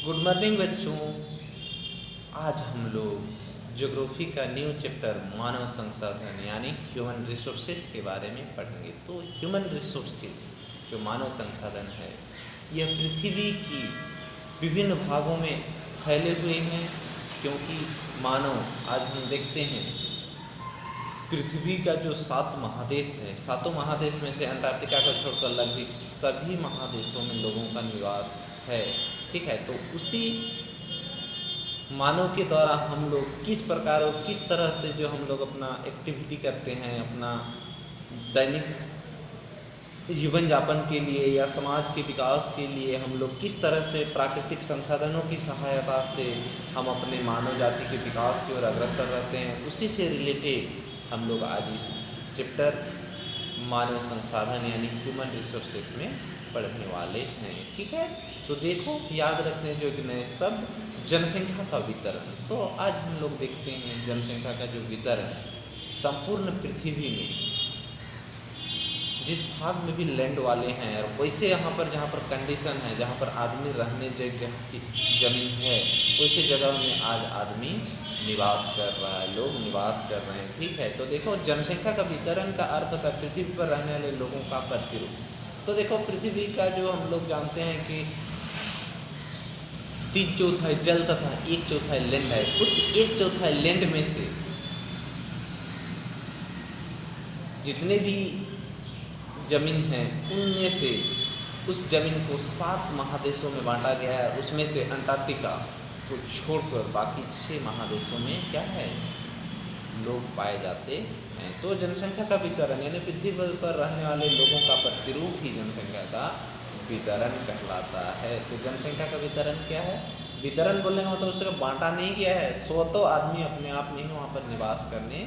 Good morning बच्चों। आज हम लोग ज्योग्राफी का न्यू चैप्टर मानव संसाधन यानी ह्यूमन रिसोर्सेज के बारे में पढ़ेंगे। तो ह्यूमन रिसोर्सेज जो मानव संसाधन है यह पृथ्वी की विभिन्न भागों में फैले हुए हैं, क्योंकि मानव आज हम देखते हैं पृथ्वी का जो 7 महादेश है, 7 महादेश में से अंटार्कटिका को छोड़कर लगभग सभी महादेशों में लोगों का निवास है। ठीक है, तो उसी मानव के द्वारा हम लोग किस प्रकार और किस तरह से जो हम लोग अपना एक्टिविटी करते हैं, अपना दैनिक जीवन यापन के लिए या समाज के विकास के लिए हम लोग किस तरह से प्राकृतिक संसाधनों की सहायता से हम अपने मानव जाति के विकास की ओर अग्रसर रहते हैं, उसी से रिलेटेड हम लोग आज इस चैप्टर मानव संसाधन यानी ह्यूमन रिसोर्सेज में पढ़ने वाले हैं। ठीक है, तो देखो याद रखने जो नए शब्द जनसंख्या का वितरण। तो आज हम लोग देखते हैं जनसंख्या का जो वितरण संपूर्ण पृथ्वी में जिस भाग में भी लैंड वाले हैं, और वैसे यहाँ पर जहाँ पर कंडीशन है, जहाँ पर आदमी रहने जगह की जमीन है, वैसे जगह में आज आदमी निवास कर रहा है, लोग निवास कर रहे हैं। ठीक है, तो देखो जनसंख्या का वितरण का अर्थ होता है पृथ्वी पर रहने वाले लोगों का प्रतिरूप। तो देखो पृथ्वी का जो हम लोग जानते हैं कि 3/4 जल तथा 1/4 लैंड है। उस 1/4 लैंड में से जितने भी जमीन है उनमें से उस जमीन को 7 महादेशों में बांटा गया है। उसमें से अंटार्कटिका को छोड़कर बाकी 6 महादेशों में क्या है, लोग पाए जाते हैं। तो जनसंख्या का वितरण यानी पृथ्वी पर रहने वाले लोगों का प्रतिरूप ही जनसंख्या का वितरण कहलाता है। तो जनसंख्या का वितरण क्या है? वितरण बोलने का मतलब उसका बांटा नहीं गया है, स्वतः आदमी अपने आप में ही वहाँ पर निवास करने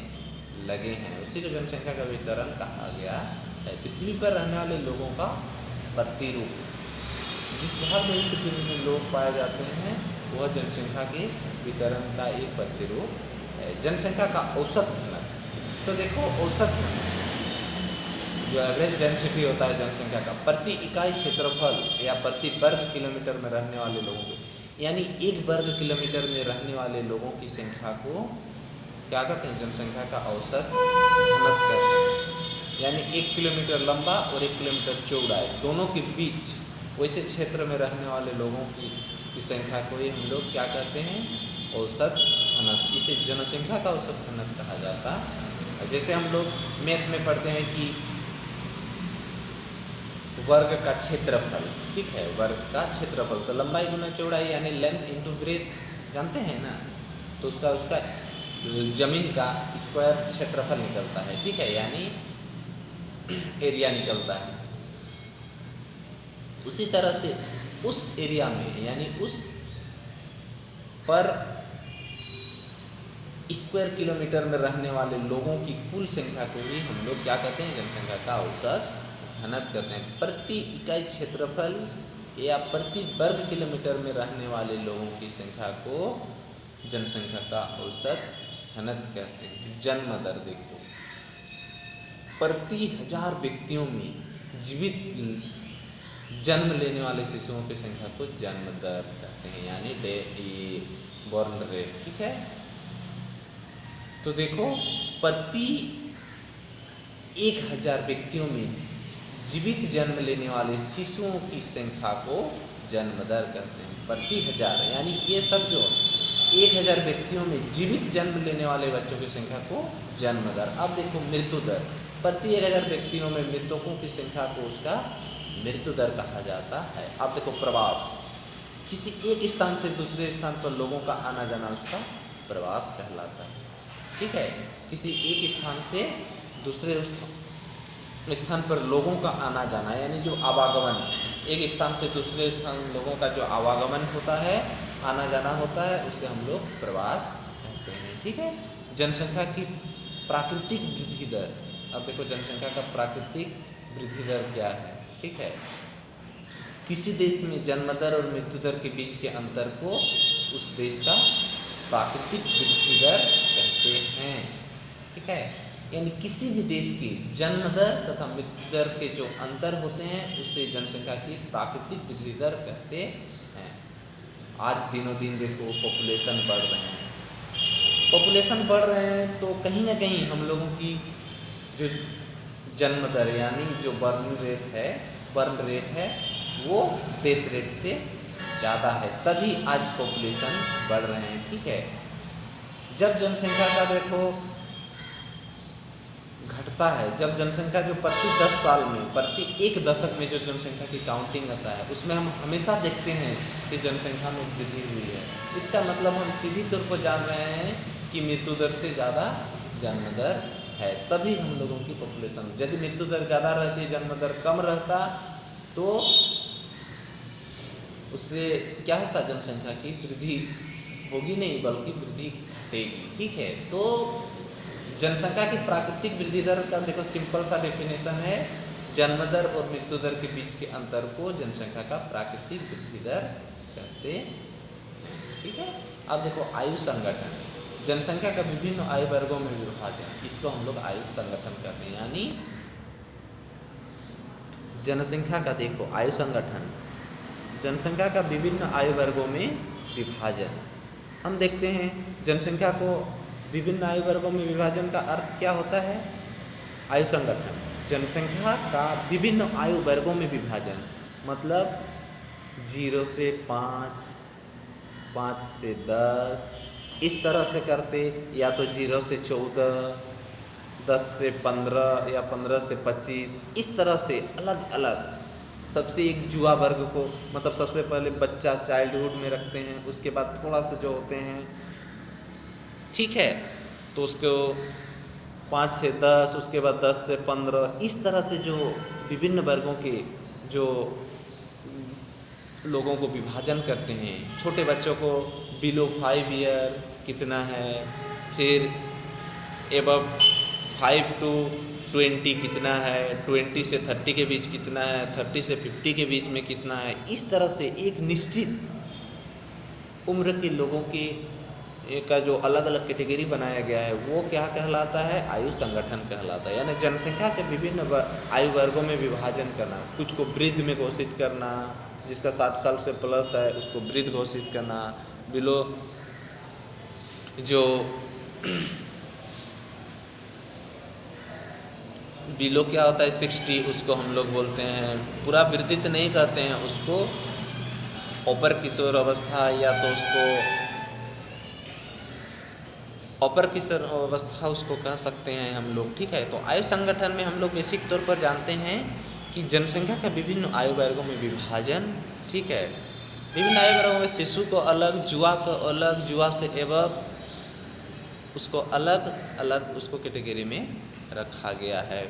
लगे हैं, उसी को जनसंख्या का वितरण कहा गया है। पृथ्वी पर रहने वाले लोगों का प्रतिरूप, जिस भाग में पृथ्वी में लोग पाए जाते हैं वह जनसंख्या के वितरण का एक प्रतिरूप है। जनसंख्या का औसत घनत्व, तो देखो औसत जो एवरेज डेंसिटी होता है जनसंख्या का प्रति इकाई क्षेत्रफल या प्रति वर्ग किलोमीटर में रहने वाले लोगों को, यानी 1 वर्ग किलोमीटर में रहने वाले लोगों की संख्या को क्या कहते हैं, जनसंख्या का औसत घनत्व कहते हैं। यानी 1 किलोमीटर लंबा और 1 किलोमीटर चौड़ा है, दोनों के बीच वैसे क्षेत्र में रहने वाले लोगों की संख्या को ही हम लोग क्या कहते हैं, औसत घनत्व। इसे जनसंख्या का औसत घनत्व कहा जाता है। जैसे हम लोग मैथ में पढ़ते हैं कि वर्ग का क्षेत्रफल, ठीक है, वर्ग का क्षेत्रफल तो लंबाई गुना चौड़ाई यानी लेंथ इंटू ब्रेथ, जानते हैं ना, तो उसका जमीन का स्क्वायर क्षेत्रफल निकलता है। ठीक है, यानी एरिया निकलता है। उसी तरह से उस एरिया में यानी उस पर स्क्वायर किलोमीटर में रहने वाले लोगों की कुल संख्या को भी हम लोग क्या कहते हैं, जनसंख्या का औसत घनत्व कहते हैं। प्रति इकाई क्षेत्रफल या प्रति वर्ग किलोमीटर में रहने वाले लोगों की संख्या को जनसंख्या का औसत घनत्व कहते हैं। जन्म दर देखो, प्रति 1000 व्यक्तियों में जीवित जन्म लेने वाले शिशुओं की संख्या को जन्म दर कहते हैं, यानी बॉर्न रेट। ठीक है, तो देखो प्रति 1000 व्यक्तियों में जीवित जन्म लेने वाले शिशुओं की संख्या को जन्म दर कहते हैं। प्रति 1000 यानी ये सब जो 1000 व्यक्तियों में जीवित जन्म लेने वाले बच्चों की संख्या को जन्म दर। अब देखो मृत्यु दर, प्रति 1000 व्यक्तियों में मृतकों की संख्या को उसका मृत्यु दर कहा जाता है। अब देखो प्रवास, किसी एक स्थान से दूसरे स्थान पर लोगों का आना जाना उसका प्रवास कहलाता है। ठीक है, किसी एक स्थान से दूसरे स्थान पर लोगों का आना जाना यानी जो आवागमन, एक स्थान से दूसरे स्थान लोगों का जो आवागमन होता है, आना जाना होता है, उसे हम लोग प्रवास कहते हैं। ठीक है, जनसंख्या की प्राकृतिक वृद्धि दर। अब देखो जनसंख्या का प्राकृतिक वृद्धि दर क्या है। ठीक है, किसी देश में जन्म दर और मृत्यु दर के बीच के अंतर को उस देश का प्राकृतिक वृद्धि दर कहते हैं। ठीक है, यानी किसी भी देश की जन्म दर तथा मृत्यु दर के जो अंतर होते हैं उसे जनसंख्या की प्राकृतिक वृद्धि दर कहते हैं। आज दिनों दिन देखो पॉपुलेशन बढ़ रहे हैं, पॉपुलेशन बढ़ रहे हैं तो कहीं ना कहीं हम लोगों की जो जन्म दर यानी जो बर्न रेट है वो डेथ रेट से ज़्यादा है, तभी आज पॉपुलेशन बढ़ रहे हैं। ठीक है, जब जनसंख्या का देखो घटता है, जब जनसंख्या जो प्रति 10 साल में, प्रति 1 दशक में जो जनसंख्या की काउंटिंग आता है उसमें हम हमेशा देखते हैं कि जनसंख्या में वृद्धि हुई है। इसका मतलब हम सीधी तौर पर जान रहे हैं कि मृत्यु दर से ज़्यादा जन्म दर है, तभी हम लोगों की पॉपुलेशन, यदि मृत्यु दर ज़्यादा रहती, जन्म दर कम रहता तो उससे क्या होता, जनसंख्या की वृद्धि होगी नहीं बल्कि वृद्धि घटेगी। ठीक है, तो जनसंख्या की प्राकृतिक वृद्धि दर का देखो सिंपल सा डेफिनेशन है, जन्म दर और मृत्यु दर के बीच के अंतर को जनसंख्या का प्राकृतिक वृद्धि दर कहते हैं। ठीक है, अब देखो आयु संगठन, जनसंख्या का विभिन्न आयु वर्गों में विभाजन, इसको हम लोग आयु संगठन करते हैं। यानी जनसंख्या का देखो आयु संगठन, जनसंख्या का विभिन्न आयु वर्गों में विभाजन। हम देखते हैं जनसंख्या को विभिन्न आयु वर्गों में विभाजन का अर्थ क्या होता है, आयु संगठन, जनसंख्या का विभिन्न आयु वर्गों में विभाजन, मतलब 0 से 5, 5 से 10 इस तरह से करते, या तो 0 से 14, 10 से 15 या 15 से 25, इस तरह से अलग अलग सबसे एक जुआ वर्ग को, मतलब सबसे पहले बच्चा चाइल्डहुड में रखते हैं, उसके बाद थोड़ा सा जो होते हैं, ठीक है, तो उसको 5 से 10, उसके बाद 10 से 15, इस तरह से जो विभिन्न वर्गों के जो लोगों को विभाजन करते हैं। छोटे बच्चों को बिलो 5 ईयर कितना है, फिर एबव 5 to 20 कितना है, 20 से 30 के बीच कितना है, 30 से 50 के बीच में कितना है, इस तरह से एक निश्चित उम्र के लोगों के का जो अलग अलग कैटेगरी बनाया गया है वो क्या कहलाता है, आयु संगठन कहलाता है। यानी जनसंख्या के विभिन्न आयु वर्गों में विभाजन करना, कुछ को वृद्ध में घोषित करना, जिसका 60 साल से प्लस है उसको वृद्ध घोषित करना, बिलो जो बिलो क्या होता है 60, उसको हम लोग बोलते हैं, पूरा वृद्धित नहीं कहते हैं उसको, अपर किशोर अवस्था या तो उसको अपर किशोर अवस्था उसको कह सकते हैं हम लोग। ठीक है, तो आयु संगठन में हम लोग बेसिक तौर पर जानते हैं कि जनसंख्या का विभिन्न आयु वर्गों में विभाजन। ठीक है, विभिन्न आयु वर्गों में शिशु को अलग, जुआ को अलग, जुआ से एवं उसको अलग अलग उसको कैटेगरी में रखा गया है।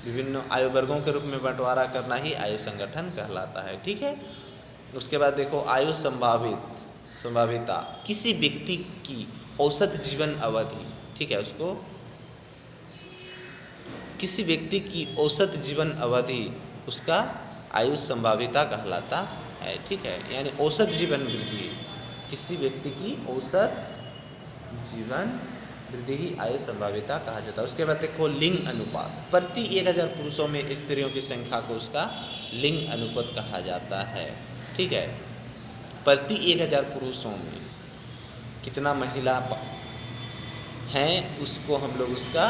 विभिन्न आयु वर्गों के रूप में बंटवारा करना ही आयु संगठन कहलाता है। ठीक है, उसके बाद देखो आयु संभाविता, किसी व्यक्ति की औसत जीवन अवधि। ठीक है, उसको किसी व्यक्ति की औसत जीवन अवधि उसका आयु संभाविता कहलाता है। ठीक है, यानी औसत जीवन वृद्धि, किसी व्यक्ति की औसत जीवन वृद्धि ही आयु संभाविता कहा जाता है। उसके बाद देखो लिंग अनुपात, प्रति 1000 पुरुषों में स्त्रियों की संख्या को उसका लिंग अनुपात कहा जाता है। ठीक है, प्रति 1000 पुरुषों में कितना महिला हैं उसको हम लोग उसका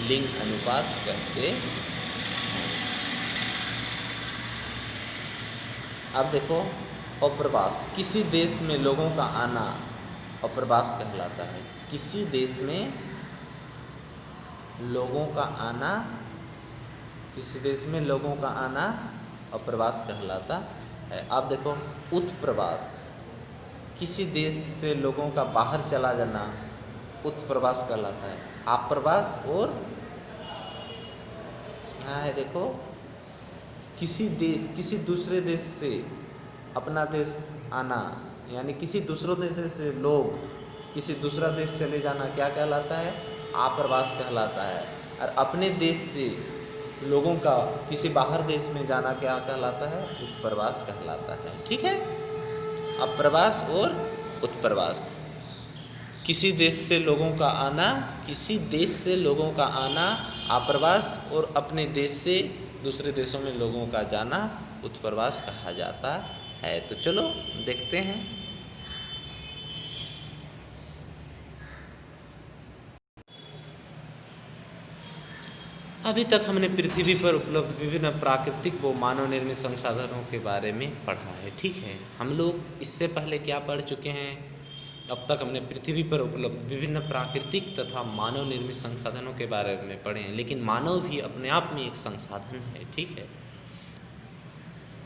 लिंग अनुपात कहते हैं। अब देखो अप्रवास, किसी देश में लोगों का आना अप्रवास कहलाता है। किसी देश में लोगों का आना, किसी देश में लोगों का आना अप्रवास कहलाता है। अब देखो उत्प्रवास, किसी देश से लोगों का बाहर चला जाना उत्प्रवास कहलाता है। आप्रवास और यहाँ है देखो किसी दूसरे देश से अपना देश आना, यानी किसी दूसरे देश से लोग किसी दूसरा देश चले जाना क्या कहलाता है, आप्रवास कहलाता है। और अपने देश से लोगों का किसी बाहर देश में जाना क्या कहलाता है, उत्प्रवास कहलाता है। ठीक है, अप्रवास और उत्प्रवास, किसी देश से लोगों का आना, किसी देश से लोगों का आना आप्रवास, और अपने देश से दूसरे देशों में लोगों का जाना उत्प्रवास कहा जाता है। तो चलो देखते हैं। अभी तक हमने पृथ्वी पर उपलब्ध विभिन्न प्राकृतिक व मानव निर्मित संसाधनों के बारे में पढ़ा है, ठीक है। हम लोग इससे पहले क्या पढ़ चुके हैं? अब तक हमने पृथ्वी पर उपलब्ध विभिन्न प्राकृतिक तथा मानव निर्मित संसाधनों के बारे में पढ़े हैं, लेकिन मानव भी अपने आप में एक संसाधन है, ठीक है।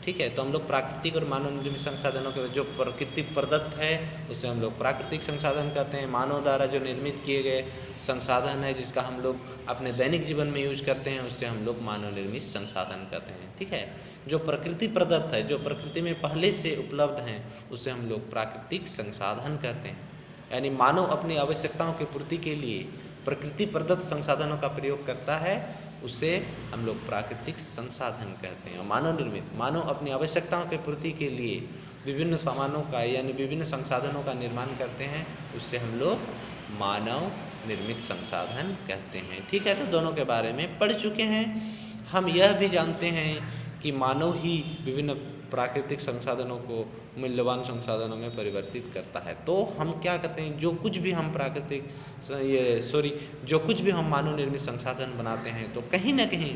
ठीक है, तो हम लोग प्राकृतिक और मानव निर्मित संसाधनों के जो प्रकृति प्रदत्त है उसे हम लोग प्राकृतिक संसाधन कहते हैं। मानव द्वारा जो निर्मित किए गए संसाधन है जिसका हम लोग अपने दैनिक जीवन में यूज करते हैं उससे हम लोग मानव निर्मित संसाधन कहते हैं, ठीक है। जो प्रकृति प्रदत्त है, जो प्रकृति में पहले से उपलब्ध हैं उसे हम लोग प्राकृतिक संसाधन कहते हैं। यानी मानव अपनी आवश्यकताओं की पूर्ति के लिए प्रकृति प्रदत्त संसाधनों का प्रयोग करता है, उसे हम लोग प्राकृतिक संसाधन कहते हैं। और मानव निर्मित, मानव अपनी आवश्यकताओं की पूर्ति के लिए विभिन्न सामानों का यानी विभिन्न संसाधनों का निर्माण करते हैं, उससे हम लोग मानव निर्मित संसाधन कहते हैं, ठीक है। तो दोनों के बारे में पढ़ चुके हैं। हम यह भी जानते हैं कि मानव ही विभिन्न प्राकृतिक संसाधनों को मूल्यवान संसाधनों में परिवर्तित करता है। तो हम क्या करते हैं, जो कुछ भी हम जो कुछ भी हम मानव निर्मित संसाधन बनाते हैं तो कहीं ना कहीं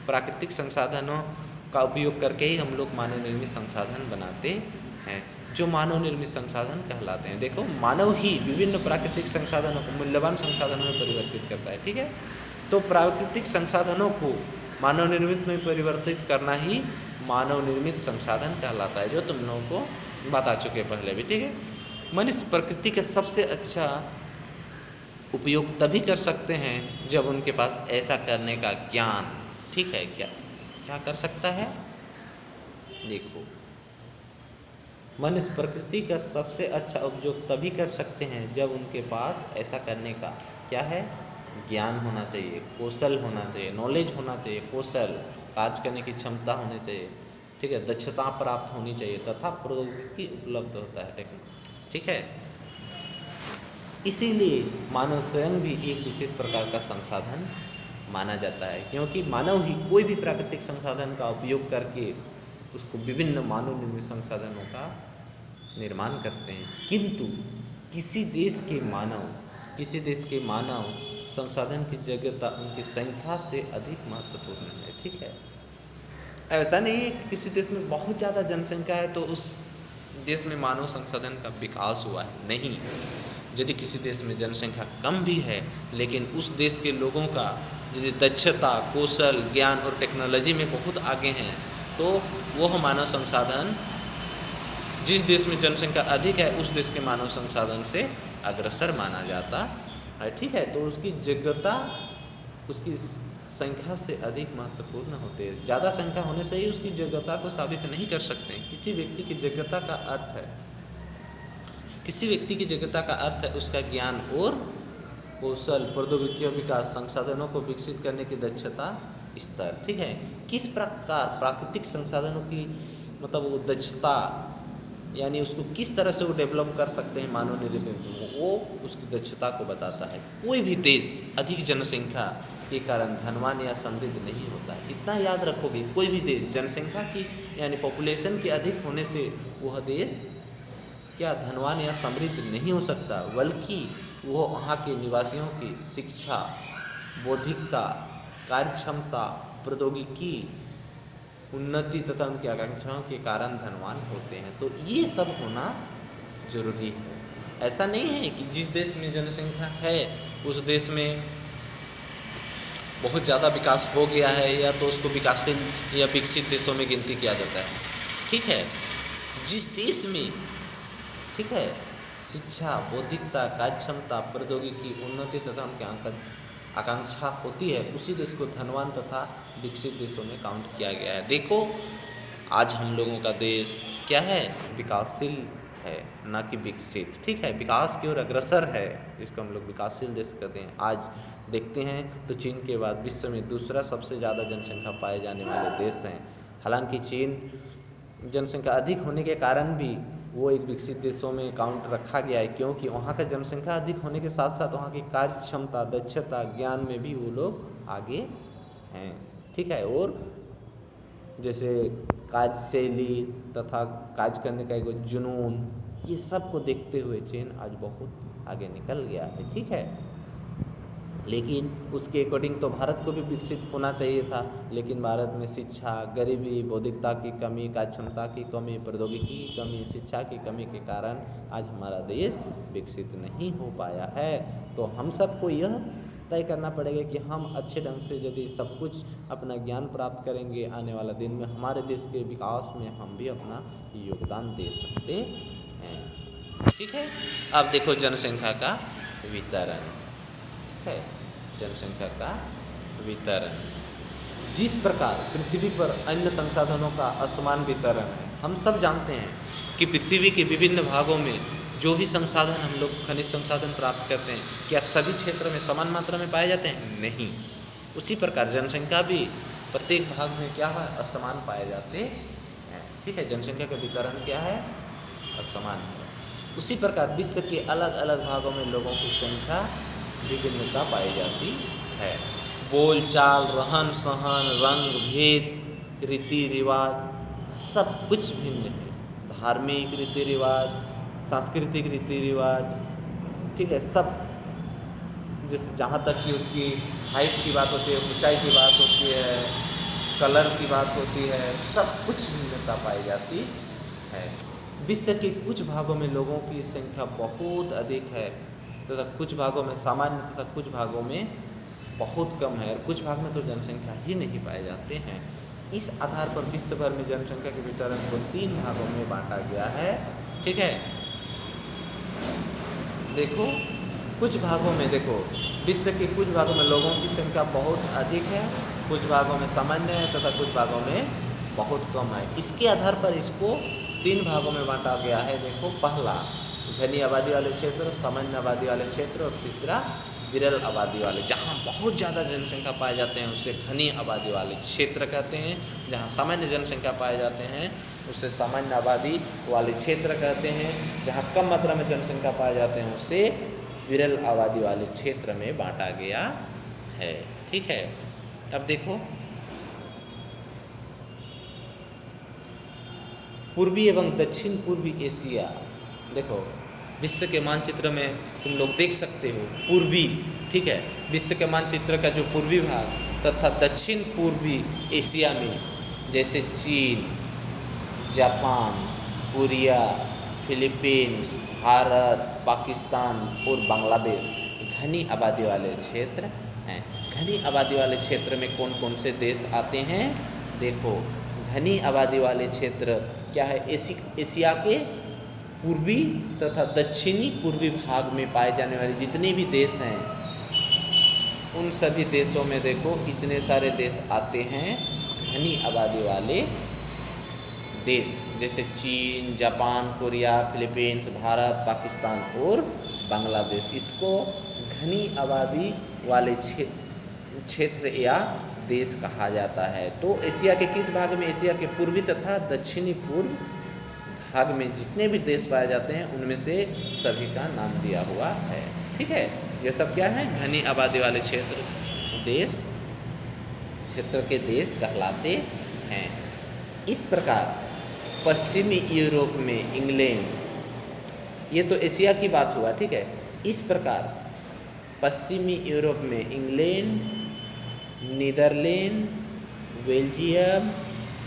प्राकृतिक संसाधनों का उपयोग करके ही हम लोग मानव निर्मित संसाधन बनाते हैं, जो मानव निर्मित संसाधन कहलाते हैं। देखो, मानव ही विभिन्न प्राकृतिक संसाधनों को मूल्यवान संसाधनों में परिवर्तित करता है, ठीक है। तो प्राकृतिक संसाधनों को मानव निर्मित में परिवर्तित करना ही मानव निर्मित संसाधन कहलाता है, जो तुम लोगों को बता चुके पहले भी, ठीक है। मनुष्य प्रकृति का सबसे अच्छा उपयोग तभी कर सकते हैं जब उनके पास ऐसा करने का ज्ञान, ठीक है। क्या कर सकता है? देखो, मनुष्य प्रकृति का सबसे अच्छा उपयोग तभी कर सकते हैं जब उनके पास ऐसा करने का क्या है? ज्ञान होना चाहिए, कौशल होना चाहिए, नॉलेज होना चाहिए, कौशल, कार्य करने की क्षमता होनी चाहिए, ठीक है, दक्षता प्राप्त होनी चाहिए तथा प्रौद्योगिकी उपलब्ध होता है, टेक्निक, ठीक है। इसीलिए मानव स्वयं भी एक विशेष प्रकार का संसाधन माना जाता है, क्योंकि मानव ही कोई भी प्राकृतिक संसाधन का उपयोग करके उसको विभिन्न मानव निर्मित संसाधनों का निर्माण करते हैं। किंतु किसी देश के मानव संसाधन की जगह उनकी संख्या से अधिक महत्वपूर्ण है, ठीक है। ऐसा नहीं है कि किसी देश में बहुत ज़्यादा जनसंख्या है तो उस देश में मानव संसाधन का विकास हुआ है, नहीं। यदि किसी देश में जनसंख्या कम भी है लेकिन उस देश के लोगों का यदि दक्षता, कौशल, ज्ञान और टेक्नोलॉजी में बहुत आगे हैं तो वह मानव संसाधन, जिस देश में जनसंख्या अधिक है उस देश के मानव संसाधन से अग्रसर माना जाता है, ठीक है। तो उसकी योग्यता उसकी संख्या से अधिक महत्वपूर्ण होते हैं। ज़्यादा संख्या होने से ही उसकी योग्यता को साबित नहीं कर सकते। किसी व्यक्ति की योग्यता का अर्थ है उसका ज्ञान और कौशल, प्रौद्योगिकी विकास, संसाधनों को विकसित करने की दक्षता, स्तर, ठीक है। किस प्रकार प्राकृतिक संसाधनों की मतलब वो दक्षता यानी उसको किस तरह से वो डेवलप कर सकते हैं मानव निर्मित, वो उसकी दक्षता को बताता है। कोई भी देश अधिक जनसंख्या के कारण धनवान या समृद्ध नहीं होता है। इतना याद रखोगे, कोई भी देश जनसंख्या की यानी पॉपुलेशन के अधिक होने से वह देश क्या धनवान या समृद्ध नहीं हो सकता, बल्कि वह वहाँ के निवासियों की शिक्षा, बौद्धिकता, कार्यक्षमता, प्रौद्योगिकी उन्नति तथा उनकी आकांक्षाओं के कारण धनवान होते हैं। तो ये सब होना जरूरी है। ऐसा नहीं है कि जिस देश में जनसंख्या है उस देश में बहुत ज़्यादा विकास हो गया है या तो उसको विकासशील या विकसित देशों में गिनती किया जाता है, ठीक है। जिस देश में, ठीक है, शिक्षा, बौद्धिकता, कार्यक्षमता, प्रौद्योगिकी उन्नति तथा उनके आकांक्षा होती है उसी देश को धनवान तथा विकसित देशों में काउंट किया गया है। देखो, आज हम लोगों का देश क्या है? विकासशील है, ना कि विकसित, ठीक है। विकास की ओर अग्रसर है, जिसको हम लोग विकासशील देश कहते हैं। आज देखते हैं तो चीन के बाद विश्व में दूसरा सबसे ज़्यादा जनसंख्या पाए जाने वाले देश हैं। हालांकि चीन जनसंख्या अधिक होने के कारण भी वो एक विकसित देशों में काउंट रखा गया है, क्योंकि वहाँ का जनसंख्या अधिक होने के साथ साथ वहाँ की कार्य क्षमता, दक्षता, ज्ञान में भी वो लोग आगे हैं, ठीक है। और जैसे कार्यशैली तथा कार्य करने का एक जुनून, ये सब को देखते हुए चीन आज बहुत आगे निकल गया है, ठीक है। लेकिन उसके अकॉर्डिंग तो भारत को भी विकसित होना चाहिए था, लेकिन भारत में शिक्षा, गरीबी, बौद्धिकता की कमी, कार्यक्षमता की कमी, प्रौद्योगिकी की कमी, शिक्षा की कमी के कारण आज हमारा देश विकसित नहीं हो पाया है। तो हम सबको यह तय करना पड़ेगा कि हम अच्छे ढंग से यदि सब कुछ अपना ज्ञान प्राप्त करेंगे, आने वाला दिन में हमारे देश के विकास में हम भी अपना योगदान दे सकते हैं। ठीक है। अब देखो जनसंख्या का वितरण है। जनसंख्या का वितरण, जिस प्रकार पृथ्वी पर अन्य संसाधनों का असमान वितरण है, हम सब जानते हैं कि पृथ्वी के विभिन्न भागों में जो भी संसाधन हम लोग खनिज संसाधन प्राप्त करते हैं, क्या सभी क्षेत्र में समान मात्रा में पाए जाते हैं? नहीं। उसी प्रकार जनसंख्या भी प्रत्येक भाग में क्या है, असमान पाए जाते हैं। ठीक है। जनसंख्या का वितरण क्या है, असमान है। उसी प्रकार विश्व के अलग अलग भागों में लोगों की संख्या विभिन्नता पाई जाती है। बोलचाल, रहन सहन, रंग भेद, रीति रिवाज सब कुछ भिन्न है। धार्मिक रीति रिवाज, सांस्कृतिक रीति रिवाज, ठीक है, सब जैसे जहाँ तक कि उसकी हाइट की बात होती है, ऊंचाई की बात होती है, कलर की बात होती है, सब कुछ भिन्नता पाई जाती है। विश्व के कुछ भागों में लोगों की संख्या बहुत अधिक है तथा कुछ भागों में सामान्य तथा कुछ भागों में बहुत कम है, और कुछ भाग में तो जनसंख्या ही नहीं पाए जाते हैं। इस आधार पर विश्व भर में जनसंख्या के वितरण को 3 भागों में बांटा गया है। ठीक है। देखो कुछ भागों में, देखो विश्व के कुछ भागों में लोगों की संख्या बहुत अधिक है, कुछ भागों में सामान्य है तथा कुछ भागों में बहुत कम है। इसके आधार पर इसको 3 भागों में बांटा गया है। देखो, पहला घनी आबादी वाले क्षेत्र, सामान्य आबादी वाले क्षेत्र, और तीसरा विरल आबादी वाले। जहाँ बहुत ज़्यादा जनसंख्या पाए जाते हैं उसे घनी आबादी वाले क्षेत्र कहते हैं, जहाँ सामान्य जनसंख्या पाए जाते हैं उसे सामान्य आबादी वाले क्षेत्र कहते हैं, जहाँ कम मात्रा में जनसंख्या पाए जाते हैं उसे विरल आबादी वाले क्षेत्र में बांटा गया है। ठीक है। अब देखो, पूर्वी एवं दक्षिण पूर्वी एशिया, देखो विश्व के मानचित्र में तुम लोग देख सकते हो पूर्वी, ठीक है, विश्व के मानचित्र का जो पूर्वी भाग तथा दक्षिण पूर्वी एशिया में जैसे चीन, Japan, Korea, Philippines, Bharat, Pakistan और बांग्लादेश घनी आबादी वाले क्षेत्र हैं। घनी आबादी वाले क्षेत्र में कौन कौन से देश आते हैं? देखो, घनी आबादी वाले क्षेत्र क्या है, एशिया के पूर्वी तथा दक्षिणी पूर्वी भाग में पाए जाने वाले जितने भी देश हैं उन सभी देशों में देखो इतने सारे देश आते हैं घनी आबादी वाले देश, जैसे चीन, Japan, Korea, Philippines, Bharat, Pakistan और बांग्लादेश। इसको घनी आबादी वाले क्षेत्र या देश कहा जाता है। तो एशिया के किस भाग में? एशिया के पूर्वी तथा दक्षिणी पूर्व भाग में जितने भी देश पाए जाते हैं उनमें से सभी का नाम दिया हुआ है। ठीक है। ये सब क्या है? घनी आबादी वाले क्षेत्र के देश कहलाते हैं। इस प्रकार पश्चिमी यूरोप में इंग्लैंड, ये तो एशिया की बात हुआ, ठीक है। इस प्रकार पश्चिमी यूरोप में England, Netherlands, Belgium,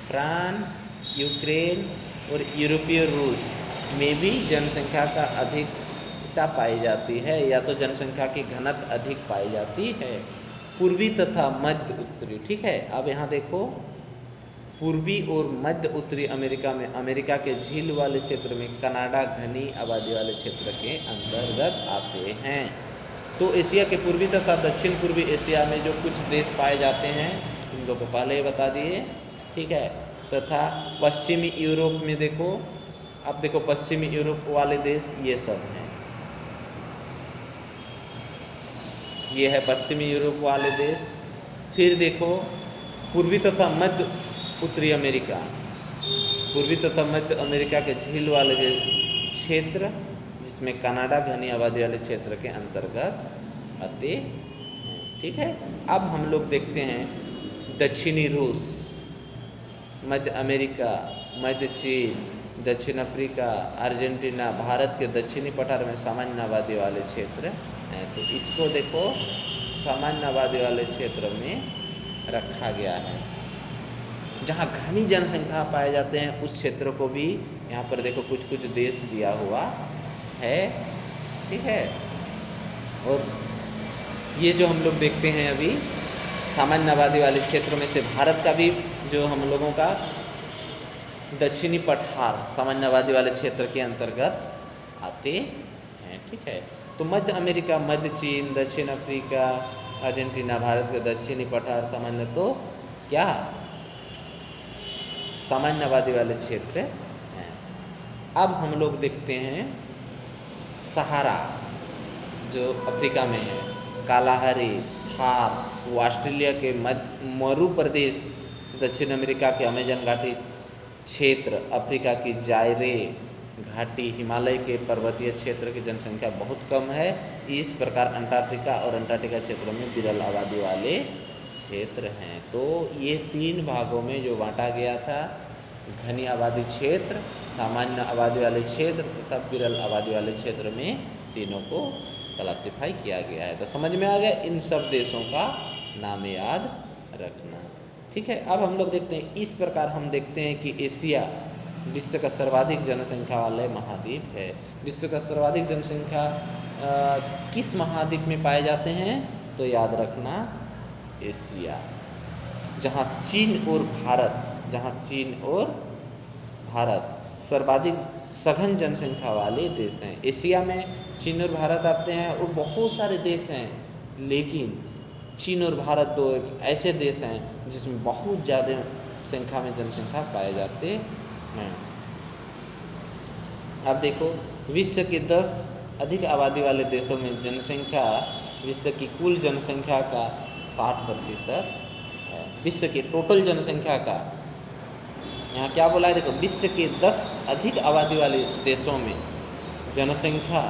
France, Ukraine और यूरोपीय रूस में भी जनसंख्या का अधिकता पाई जाती है, या तो जनसंख्या की घनत्व अधिक पाई जाती है। पूर्वी तथा मध्य उत्तरी, ठीक है। अब यहाँ देखो, पूर्वी और मध्य उत्तरी अमेरिका में अमेरिका के झील वाले क्षेत्र में कनाडा घनी आबादी वाले क्षेत्र के अंतर्गत आते हैं। तो एशिया के पूर्वी तथा दक्षिण पूर्वी एशिया में जो कुछ देश पाए जाते हैं तुम लोग को पहले ही बता दिए, ठीक है। तथा पश्चिमी यूरोप में देखो, अब देखो पश्चिमी यूरोप वाले देश ये सब हैं, ये है पश्चिमी यूरोप वाले देश। फिर देखो पूर्वी तथा मध्य उत्तरी अमेरिका, पूर्वी तथा मध्य अमेरिका के झील वाले क्षेत्र जिसमें कनाडा घनी आबादी वाले क्षेत्र के अंतर्गत आते हैं। ठीक है। अब हम लोग देखते हैं दक्षिणी रूस, मध्य अमेरिका, मध्य चीन, दक्षिण अफ्रीका, अर्जेंटीना, भारत के दक्षिणी पठार में सामान्य आबादी वाले क्षेत्र हैं। तो इसको देखो सामान्य आबादी वाले क्षेत्र में रखा गया है। जहाँ घनी जनसंख्या पाए जाते हैं उस क्षेत्र को भी यहाँ पर देखो कुछ कुछ देश दिया हुआ है, ठीक है। और ये जो हम लोग देखते हैं अभी सामान्य आबादी वाले क्षेत्र में से भारत का भी जो हम लोगों का दक्षिणी पठार सामान्य आबादी वाले क्षेत्र के अंतर्गत आते हैं, ठीक है। तो मध्य अमेरिका, मध्य चीन, दक्षिण अफ्रीका, अर्जेंटीना भारत के दक्षिणी पठार सामान्य तो क्या सामान्य आबादी वाले क्षेत्र हैं। अब हम लोग देखते हैं सहारा जो अफ्रीका में है, कालाहारी, थार, वो ऑस्ट्रेलिया के मरू प्रदेश, दक्षिण अमेरिका के अमेजन घाटी क्षेत्र, अफ्रीका की जायरे घाटी, हिमालय के पर्वतीय क्षेत्र की जनसंख्या बहुत कम है। इस प्रकार अंटार्कटिका और अंटार्कटिका क्षेत्रों में विरल आबादी वाले क्षेत्र हैं। तो ये 3 भागों में जो बांटा गया था, घनी आबादी क्षेत्र, सामान्य आबादी वाले क्षेत्र तथा विरल आबादी वाले क्षेत्र में तीनों को क्लासिफाई किया गया है। तो समझ में आ गया, इन सब देशों का नाम याद रखना, ठीक है। अब हम लोग देखते हैं, इस प्रकार हम देखते हैं कि एशिया विश्व का सर्वाधिक जनसंख्या वाले महाद्वीप है। विश्व का सर्वाधिक जनसंख्या किस महाद्वीप में पाए जाते हैं? तो याद रखना एशिया, जहाँ चीन और भारत सर्वाधिक सघन जनसंख्या वाले देश हैं। एशिया में चीन और भारत आते हैं और बहुत सारे देश हैं, लेकिन चीन और भारत 2 एक ऐसे देश हैं जिसमें बहुत ज़्यादा संख्या में जनसंख्या पाए जाते हैं। अब देखो, विश्व के 10 अधिक आबादी वाले देशों में जनसंख्या विश्व की कुल जनसंख्या का 60% है। विश्व की टोटल जनसंख्या का, यहाँ क्या बोला है देखो, विश्व के 10 अधिक आबादी वाले देशों में जनसंख्या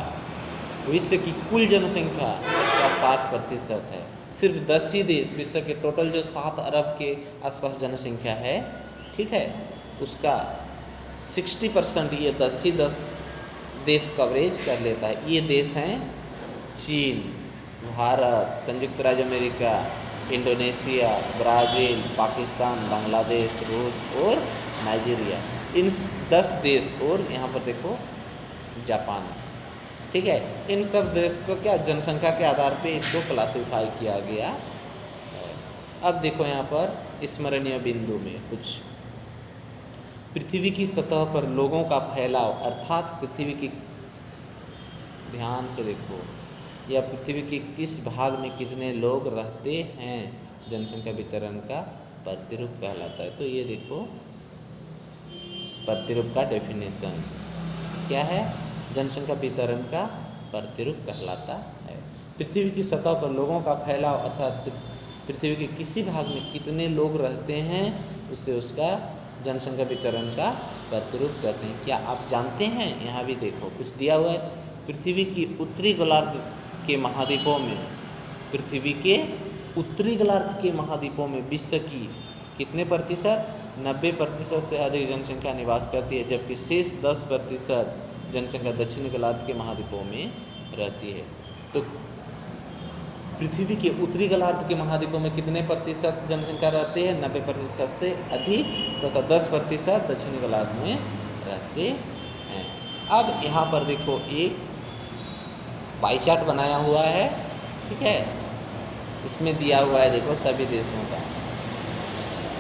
विश्व की कुल जनसंख्या का 60% है। सिर्फ 10 ही देश, विश्व के टोटल जो 7 अरब के आसपास जनसंख्या है, ठीक है, उसका 60% ये 10 देश कवरेज कर लेता है। ये देश हैं चीन, भारत, संयुक्त राज्य America, Indonesia, Brazil, Pakistan, Bangladesh, रूस और नाइजीरिया। इन 10 देश और यहाँ पर देखो जापान, ठीक है। इन सब देश को क्या जनसंख्या के आधार पे इसको क्लासिफाई किया गया है। अब देखो यहाँ पर स्मरणीय बिंदु में कुछ, पृथ्वी की सतह पर लोगों का फैलाव, अर्थात पृथ्वी की, ध्यान से देखो, या पृथ्वी के किस भाग में कितने लोग रहते हैं, जनसंख्या वितरण का प्रतिरूप कहलाता है। तो ये देखो प्रतिरूप का डेफिनेशन क्या है, जनसंख्या वितरण का प्रतिरूप कहलाता है। पृथ्वी की सतह पर लोगों का फैलाव अर्थात पृथ्वी के किसी भाग में कितने लोग रहते हैं, उससे उसका जनसंख्या वितरण का प्रतिरूप कहते हैं। क्या आप जानते हैं, यहाँ भी देखो कुछ दिया हुआ है, पृथ्वी की उत्तरी गोलार्ध के महाद्वीपों में, पृथ्वी के उत्तरी गोलार्ध के महाद्वीपों में विश्व की कितने प्रतिशत, 90% से अधिक जनसंख्या निवास करती है, जबकि शेष 10% जनसंख्या दक्षिणी गोलार्ध के महाद्वीपों में रहती है। तो पृथ्वी के उत्तरी गोलार्ध के महाद्वीपों में कितने प्रतिशत जनसंख्या रहती है, 90% से अधिक, तथा 10% दक्षिणी गोलार्ध में रहते हैं। अब यहाँ पर देखो एक पाई चार्ट बनाया हुआ है, ठीक है, इसमें दिया हुआ है देखो सभी देशों का,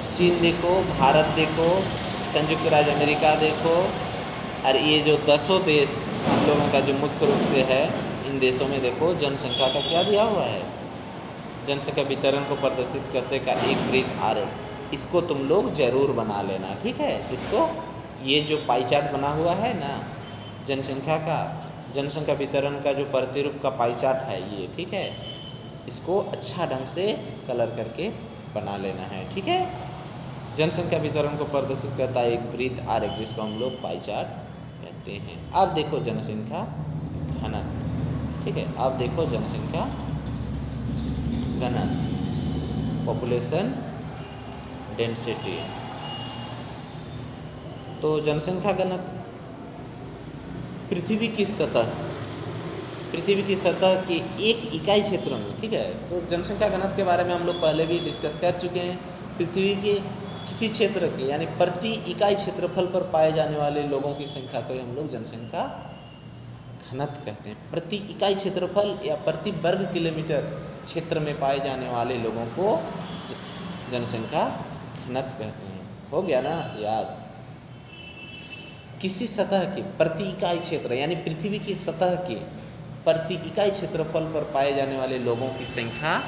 चीन देखो, भारत देखो, संयुक्त राज्य अमेरिका देखो, और ये जो 10 देश हम लोगों का जो मुख्य रूप से है, इन देशों में देखो जनसंख्या का क्या दिया हुआ है, जनसंख्या वितरण को प्रदर्शित करते का एक वृत्त आरेख। इसको तुम लोग जरूर बना लेना, ठीक है। इसको, ये जो पाई चार्ट बना हुआ है ना जनसंख्या का, जनसंख्या वितरण का जो प्रतिरूप का पाई चार्ट है ये, ठीक है, इसको अच्छा ढंग से कलर करके बना लेना है, ठीक है। जनसंख्या वितरण को प्रदर्शित करता है एक वृत्त आरेख, जिसको हम लोग पाई चार्ट कहते हैं। अब देखो जनसंख्या घनत्व, ठीक है, अब देखो जनसंख्या घनत्व, पॉपुलेशन डेंसिटी। तो जनसंख्या घनत्व पृथ्वी की सतह पृथ्वी की सतह के एक इकाई क्षेत्र में, ठीक है। तो जनसंख्या घनत्व के बारे में हम लोग पहले भी डिस्कस कर चुके हैं। पृथ्वी के किसी क्षेत्र के यानी प्रति इकाई क्षेत्रफल पर पाए जाने वाले लोगों की संख्या को हम लोग जनसंख्या घनत्व कहते हैं। प्रति इकाई क्षेत्रफल या प्रति वर्ग किलोमीटर क्षेत्र में पाए जाने वाले लोगों को जनसंख्या घनत्व कहते हैं। हो गया ना याद। किसी सतह के प्रति इकाई क्षेत्र यानी पृथ्वी की सतह के प्रति इकाई क्षेत्रफल पर पाए जाने वाले लोगों की संख्या